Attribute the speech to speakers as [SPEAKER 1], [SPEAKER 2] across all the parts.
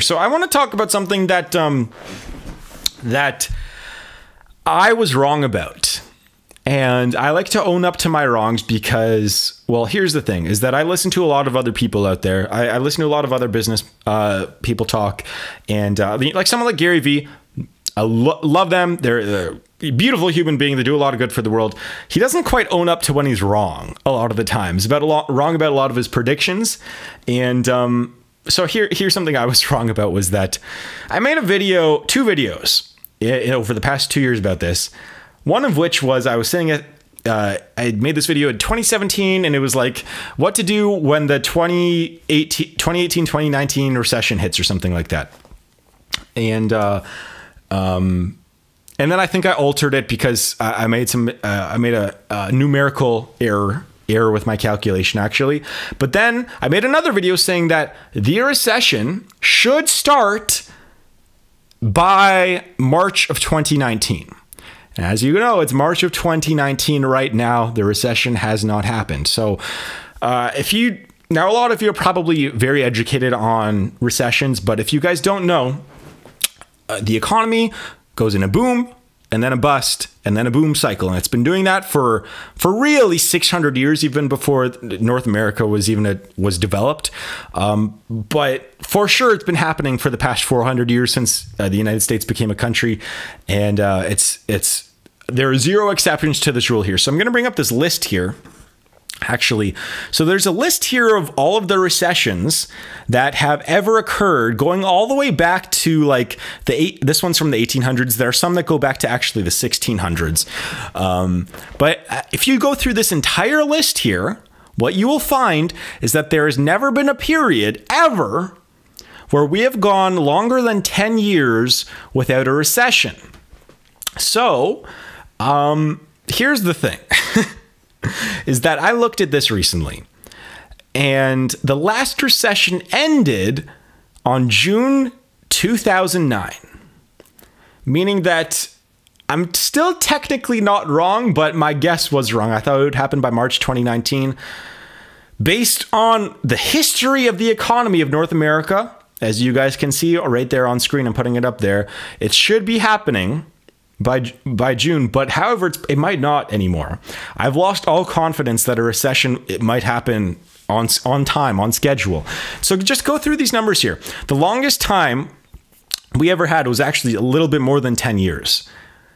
[SPEAKER 1] So I want to talk about something that that I was wrong about. And I like to own up to my wrongs because, well, here's the thing, is that I listen to a lot of other people out there. I listen to a lot of other business people talk. And like someone like Gary Vee, I love them. They're a beautiful human being. They do a lot of good for the world. He doesn't quite own up to when he's wrong a lot of the times. Wrong about a lot of his predictions. And so here's something I was wrong about, was that I made two videos over the past 2 years about this. One of which was I was saying I made this video in 2017, and it was like what to do when the 2018-2019 recession hits or something like that. And then I think I altered it because I made a numerical error with my calculation, actually. But then I made another video saying that the recession should start by March of 2019. And as you know, it's March of 2019 right now. The recession has not happened. So now a lot of you are probably very educated on recessions, but if you guys don't know, the economy goes in a boom and then a bust and then a boom cycle. And it's been doing that for really 600 years, even before North America was developed. But for sure, it's been happening for the past 400 years since the United States became a country. And there are zero exceptions to this rule here. So I'm going to bring up this list here. Actually, so there's a list here of all of the recessions that have ever occurred, going all the way back to like this one's from the 1800s. There are some that go back to actually the 1600s. But if you go through this entire list here, what you will find is that there has never been a period ever where we have gone longer than 10 years without a recession. So here's the thing. Is that I looked at this recently, and the last recession ended on June 2009, meaning that I'm still technically not wrong, but my guess was wrong. I thought it would happen by March 2019. Based on the history of the economy of North America, as you guys can see right there on screen, I'm putting it up there, it should be happening by June, but however, it might not anymore. I've lost all confidence that a recession, it might happen on time, on schedule. So just go through these numbers here. The longest time we ever had was actually a little bit more than 10 years.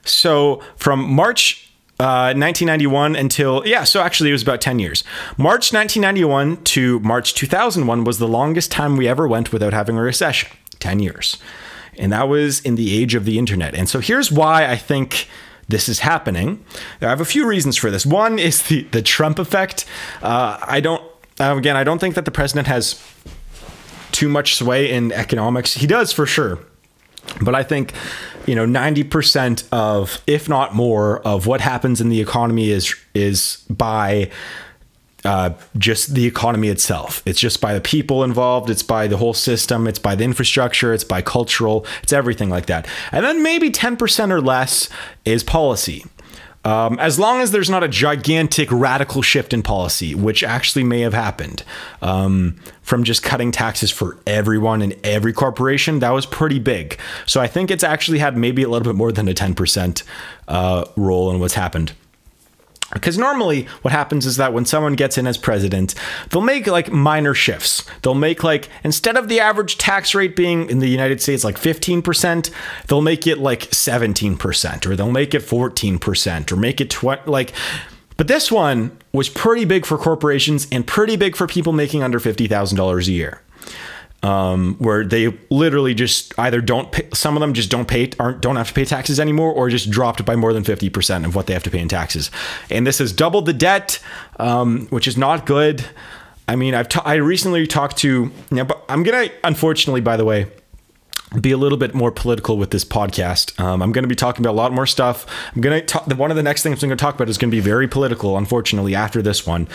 [SPEAKER 1] So from March 1991 until, so actually it was about 10 years. March 1991 to March 2001 was the longest time we ever went without having a recession. 10 years. And that was in the age of the internet. And so here's why I think this is happening. I have a few reasons for this. One is the Trump effect. I don't think that the president has too much sway in economics. He does for sure. But I think, 90% of, if not more, of what happens in the economy is by just the economy itself. It's just by the people involved. It's by the whole system. It's by the infrastructure. It's by cultural. It's everything like that. And then maybe 10% or less is policy. As long as there's not a gigantic radical shift in policy, which actually may have happened from just cutting taxes for everyone and every corporation, that was pretty big. So I think it's actually had maybe a little bit more than a 10% role in what's happened. Because normally what happens is that when someone gets in as president, they'll make like minor shifts. They'll make like, instead of the average tax rate being in the United States like 15%, they'll make it like 17%, or they'll make it 14%, or make it 20%. But this one was pretty big for corporations and pretty big for people making under $50,000 a year. Where they literally just either don't pay, some of them just don't have to pay taxes anymore, or just dropped by more than 50% of what they have to pay in taxes. And this has doubled the debt, which is not good. I mean, I recently talked to, but I'm going to, unfortunately, by the way, be a little bit more political with this podcast. I'm going to be talking about a lot more stuff. One of the next things I'm going to talk about is going to be very political, unfortunately, after this one.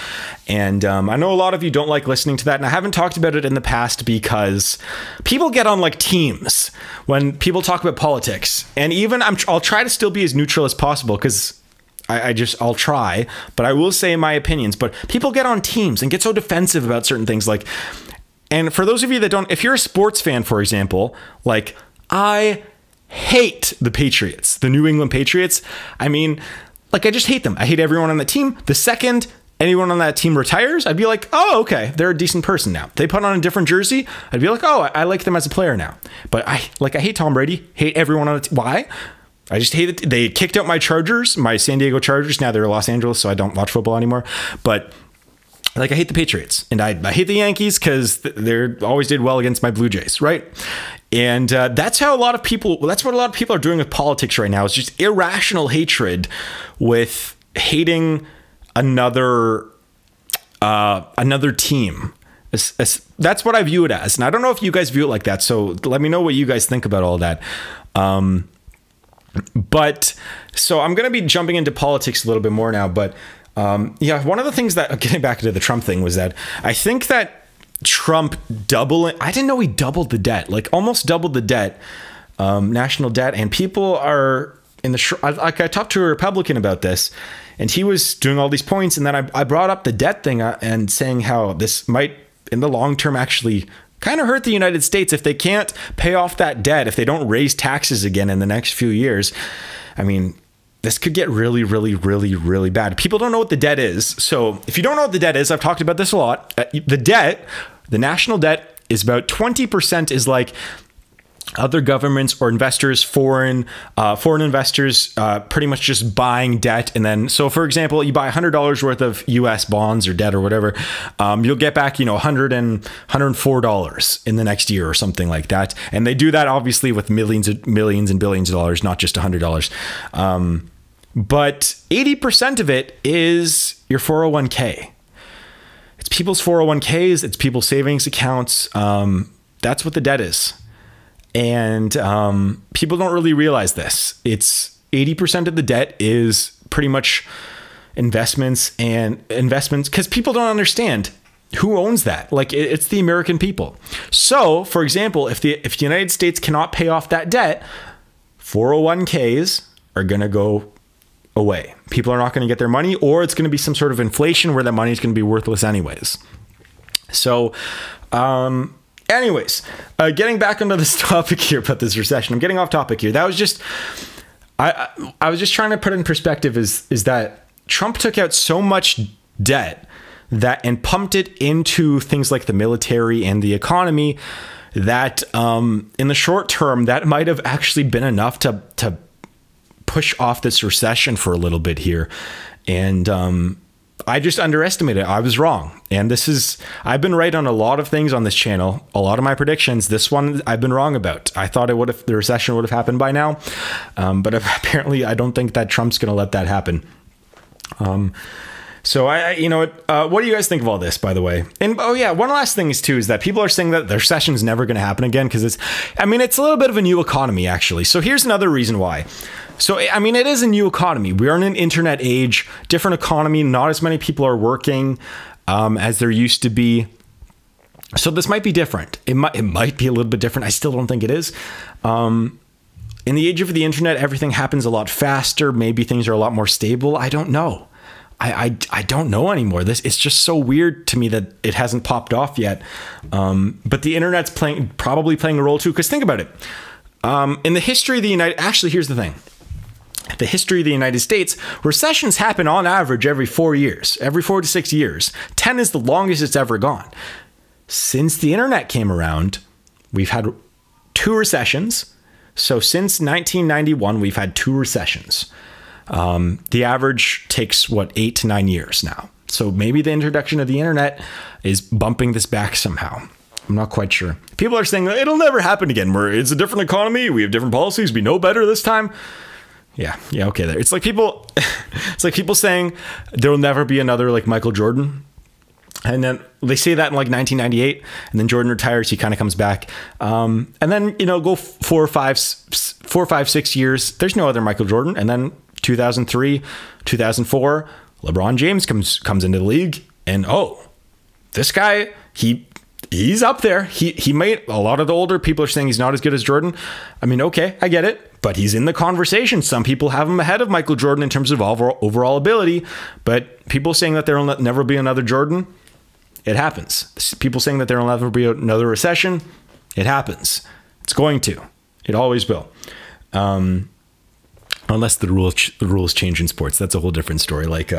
[SPEAKER 1] And I know a lot of you don't like listening to that, and I haven't talked about it in the past because people get on like teams when people talk about politics. And even I'll try to still be as neutral as possible, because I'll try, but I will say my opinions. But people get on teams and get so defensive about certain things. Like, And for those of you that don't, if you're a sports fan, for example, like I hate the Patriots, the New England Patriots. I mean, like I just hate them. I hate everyone on the team. The second anyone on that team retires, I'd be like, oh, okay, they're a decent person now. They put on a different jersey, I'd be like, oh, I like them as a player now. But I hate Tom Brady, hate everyone on the team. Why? I just hate it. They kicked out my Chargers, my San Diego Chargers. Now they're Los Angeles, so I don't watch football anymore. But like I hate the Patriots, and I hate the Yankees because they always did well against my Blue Jays, right? And that's what a lot of people are doing with politics right now. Is just irrational hatred with hating another team. That's what I view it as, and I don't know if you guys view it like that. So let me know what you guys think about all that. But so I'm going to be jumping into politics a little bit more now. But yeah, one of the things that, getting back into the Trump thing, was that I think that Trump I didn't know he doubled the debt, like almost doubled the debt, national debt. And people are like I talked to a Republican about this, and he was doing all these points. And then I brought up the debt thing and saying how this might, in the long term, actually kind of hurt the United States if they can't pay off that debt, if they don't raise taxes again in the next few years. I mean, this could get really, really, really, really bad. People don't know what the debt is. So if you don't know what the debt is, I've talked about this a lot. The national debt is about 20% is like other governments or investors, foreign investors, pretty much just buying debt. And then, so for example, you buy $100 worth of US bonds or debt or whatever, you'll get back, $104 in the next year or something like that. And they do that obviously with millions and billions of dollars, not just $100. But 80% of it is your 401k. It's people's 401ks. It's people's savings accounts. That's what the debt is. And people don't really realize this. It's 80% of the debt is pretty much investments because people don't understand who owns that. Like it's the American people. So, for example, if the United States cannot pay off that debt, 401ks are going to go away. People are not going to get their money, or it's going to be some sort of inflation where that money is going to be worthless anyways. So, anyways, getting back onto this topic here about this recession, I'm getting off topic here. That was just, I was just trying to put in perspective is that Trump took out so much debt and pumped it into things like the military and the economy that in the short term, that might have actually been enough to push off this recession for a little bit here. And I just underestimated it. I was wrong. And I've been right on a lot of things on this channel, a lot of my predictions. This one I've been wrong about. I thought the recession would have happened by now. But apparently I don't think that Trump's going to let that happen. So what do you guys think of all this, by the way? And oh yeah, one last thing is that people are saying that the recession is never going to happen again because it's a little bit of a new economy actually. So here's another reason why. So, it is a new economy. We are in an internet age, different economy. Not as many people are working as there used to be. So this might be different. It might be a little bit different. I still don't think it is. In the age of the internet, everything happens a lot faster. Maybe things are a lot more stable. I don't know. I don't know anymore. It's just so weird to me that it hasn't popped off yet. But the internet's probably playing a role too. Because think about it. In the history of the here's the thing. The history of the United States, recessions happen on average every 4 years, every 4 to 6 years. 10 is the longest it's ever gone. Since the internet came around, we've had 2 recessions. So since 1991, we've had 2 recessions. The average takes 8 to 9 years now. So maybe the introduction of the internet is bumping this back somehow. I'm not quite sure. People are saying it'll never happen again. It's a different economy. We have different policies. We know better this time. Yeah, okay. There. It's like people saying there will never be another like Michael Jordan, and then they say that in like 1998, and then Jordan retires. He kind of comes back, and then go 4, 5, 6 years. There's no other Michael Jordan, and then 2003, 2004, LeBron James comes into the league, and this guy he's up there. He made a lot of the older people are saying he's not as good as Jordan. Okay, I get it. But he's in the conversation. Some people have him ahead of Michael Jordan in terms of overall ability. But people saying that there will never be another Jordan, It happens. People saying that there'll never be another recession. It happens. It's going to. It always will. Unless the rules change in sports. That's a whole different story. Like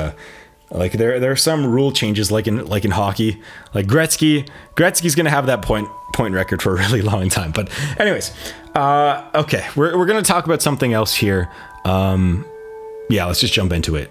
[SPEAKER 1] there are some rule changes like in hockey. Like Gretzky's going to have that point record for a really long time. But anyways, okay, we're going to talk about something else here. Yeah, let's just jump into it.